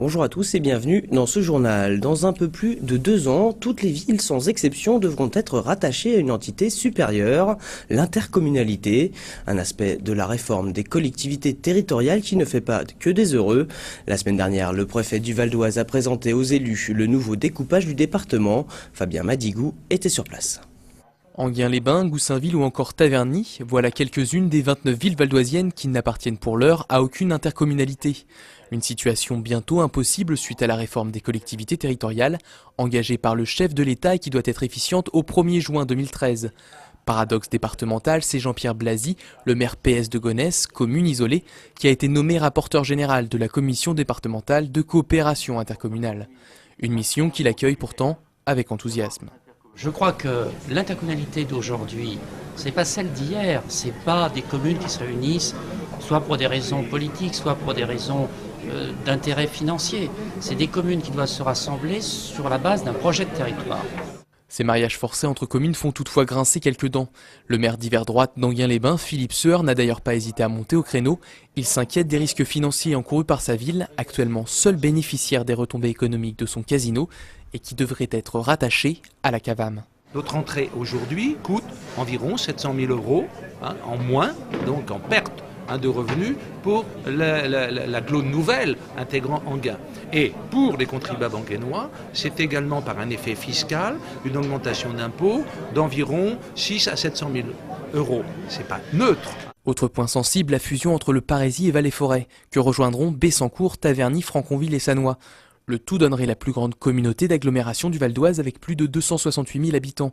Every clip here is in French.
Bonjour à tous et bienvenue dans ce journal. Dans un peu plus de 2 ans, toutes les villes sans exception devront être rattachées à une entité supérieure, l'intercommunalité. Un aspect de la réforme des collectivités territoriales qui ne fait pas que des heureux. La semaine dernière, le préfet du Val d'Oise a présenté aux élus le nouveau découpage du département. Fabien Madigou était sur place. Enghien-les-Bains, Goussainville ou encore Taverny, voilà quelques-unes des 29 villes valdoisiennes qui n'appartiennent pour l'heure à aucune intercommunalité. Une situation bientôt impossible suite à la réforme des collectivités territoriales, engagée par le chef de l'État et qui doit être efficiente au 1er juin 2013. Paradoxe départemental, c'est Jean-Pierre Blazy, le maire PS de Gonesse, commune isolée, qui a été nommé rapporteur général de la commission départementale de coopération intercommunale. Une mission qu'il accueille pourtant avec enthousiasme. Je crois que l'intercommunalité d'aujourd'hui, c'est pas celle d'hier, c'est pas des communes qui se réunissent soit pour des raisons politiques, soit pour des raisons d'intérêt financier. C'est des communes qui doivent se rassembler sur la base d'un projet de territoire. Ces mariages forcés entre communes font toutefois grincer quelques dents. Le maire d'hiver droite d'Enghien-les-Bains, Philippe Sueur, n'a d'ailleurs pas hésité à monter au créneau. Il s'inquiète des risques financiers encourus par sa ville, actuellement seul bénéficiaire des retombées économiques de son casino, et qui devrait être rattaché à la CAVAM. Notre entrée aujourd'hui coûte environ 700 000 € en moins, donc en perte de revenus pour l'agglo nouvelle intégrant Enghien. Et pour les contribuables enguennois, c'est également par un effet fiscal une augmentation d'impôts d'environ 6 à 700 000 €. C'est pas neutre. Autre point sensible, la fusion entre le Paraisy et Val-et-Forêt, que rejoindront Bessancourt, Taverny, Franconville et Sannois. Le tout donnerait la plus grande communauté d'agglomération du Val d'Oise avec plus de 268 000 habitants.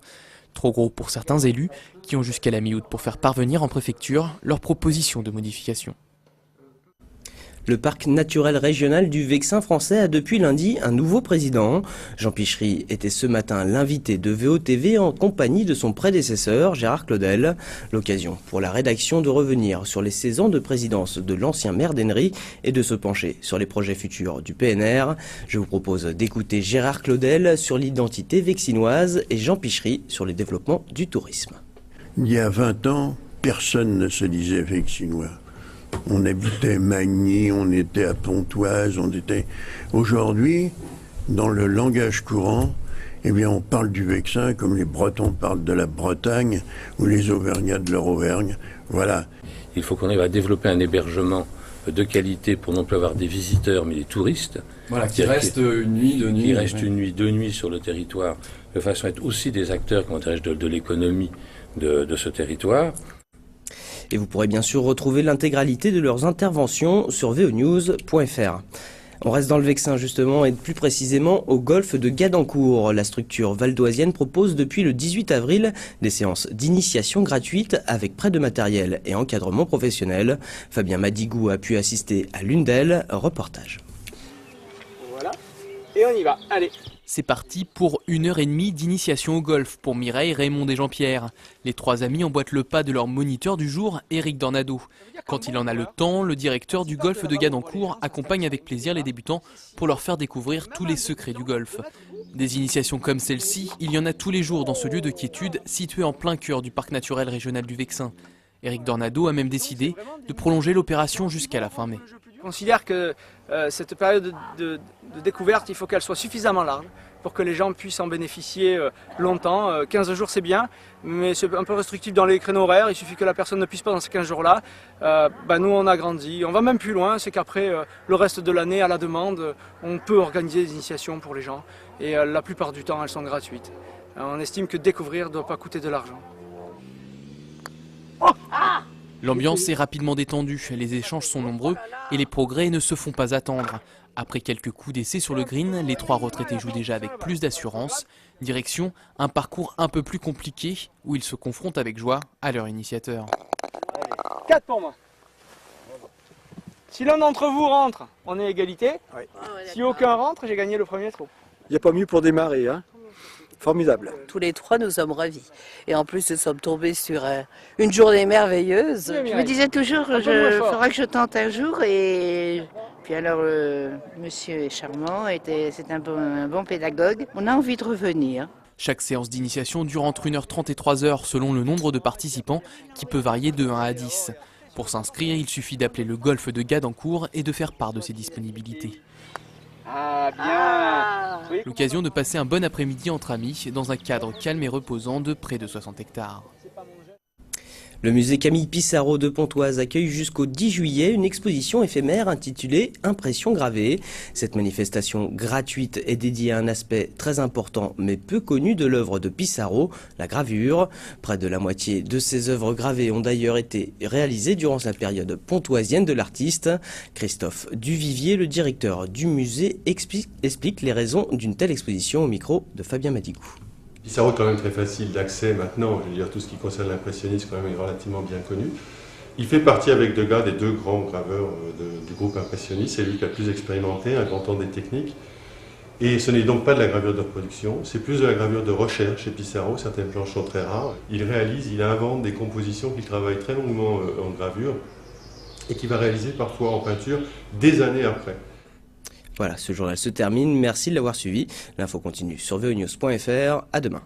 Trop gros pour certains élus qui ont jusqu'à la mi-août pour faire parvenir en préfecture leurs propositions de modification. Le parc naturel régional du Vexin français a depuis lundi un nouveau président. Jean Pichery était ce matin l'invité de VOTV en compagnie de son prédécesseur Gérard Claudel. L'occasion pour la rédaction de revenir sur les 16 ans de présidence de l'ancien maire d'Ennery et de se pencher sur les projets futurs du PNR. Je vous propose d'écouter Gérard Claudel sur l'identité vexinoise et Jean Pichery sur le développement du tourisme. Il y a 20 ans, personne ne se disait vexinois. On habitait Magny, on était à Pontoise, Aujourd'hui, dans le langage courant, eh bien, on parle du Vexin comme les Bretons parlent de la Bretagne ou les Auvergnats de leur Auvergne. Voilà. Il faut qu'on arrive à développer un hébergement de qualité pour non plus avoir des visiteurs mais des touristes. Voilà, qui restent une nuit, 2 nuits. Qui restent une nuit, 2 nuits sur le territoire, de façon à être aussi des acteurs de l'économie de ce territoire. Et vous pourrez bien sûr retrouver l'intégralité de leurs interventions sur vonews.fr. On reste dans le Vexin justement et plus précisément au golfe de Gadancourt. La structure valdoisienne propose depuis le 18 avril des séances d'initiation gratuites avec prêt de matériel et encadrement professionnel. Fabien Madigou a pu assister à l'une d'elles. Reportage. Voilà, et on y va, allez. C'est parti pour 1h30 d'initiation au golf pour Mireille, Raymond et Jean-Pierre. Les 3 amis emboîtent le pas de leur moniteur du jour, Éric Dornado. Quand il en a le temps, le directeur du golf de Gadancourt accompagne avec plaisir les débutants pour leur faire découvrir tous les secrets du golf. Des initiations comme celle-ci, il y en a tous les jours dans ce lieu de quiétude situé en plein cœur du parc naturel régional du Vexin. Éric Dornado a même décidé de prolonger l'opération jusqu'à la fin mai. Je considère que cette période de découverte, il faut qu'elle soit suffisamment large pour que les gens puissent en bénéficier longtemps. 15 jours c'est bien, mais c'est un peu restrictif dans les créneaux horaires. Il suffit que la personne ne puisse pas dans ces 15 jours-là. Nous on a grandi, on va même plus loin, c'est qu'après le reste de l'année à la demande, on peut organiser des initiations pour les gens. Et la plupart du temps elles sont gratuites. On estime que découvrir ne doit pas coûter de l'argent. L'ambiance est rapidement détendue, les échanges sont nombreux et les progrès ne se font pas attendre. Après quelques coups d'essai sur le green, les 3 retraités jouent déjà avec plus d'assurance. Direction un parcours un peu plus compliqué où ils se confrontent avec joie à leur initiateur. 4 pour moi. Si l'un d'entre vous rentre, on est à égalité. Oui. Si aucun rentre, j'ai gagné le premier trou. Il n'y a pas mieux pour démarrer, hein. Formidable. Tous les 3, nous sommes ravis. Et en plus, nous sommes tombés sur une journée merveilleuse. Je me disais toujours, il faudra que je tente un jour. Et puis alors, monsieur est charmant, c'est un bon pédagogue. On a envie de revenir. Chaque séance d'initiation dure entre 1h30 et 3h selon le nombre de participants qui peut varier de 1 à 10. Pour s'inscrire, il suffit d'appeler le golfe de Gadancourt et de faire part de ses disponibilités. Ah, bien. Oui. L'occasion de passer un bon après-midi entre amis dans un cadre calme et reposant de près de 60 hectares. Le musée Camille Pissarro de Pontoise accueille jusqu'au 10 juillet une exposition éphémère intitulée « Impressions gravées ». Cette manifestation gratuite est dédiée à un aspect très important mais peu connu de l'œuvre de Pissarro, la gravure. Près de la moitié de ses œuvres gravées ont d'ailleurs été réalisées durant la période pontoisienne de l'artiste. Christophe Duvivier, le directeur du musée, explique les raisons d'une telle exposition au micro de Fabien Madigou. Pissarro est quand même très facile d'accès maintenant, je veux dire tout ce qui concerne l'impressionnisme quand même est relativement bien connu. Il fait partie avec Degas des deux grands graveurs du groupe impressionniste, c'est lui qui a le plus expérimenté, un grand temps des techniques. Et ce n'est donc pas de la gravure de reproduction, c'est plus de la gravure de recherche chez Pissarro, certaines planches sont très rares. Il invente des compositions qu'il travaille très longuement en gravure et qu'il va réaliser parfois en peinture des années après. Voilà, ce journal se termine. Merci de l'avoir suivi. L'info continue sur veonews.fr. À demain.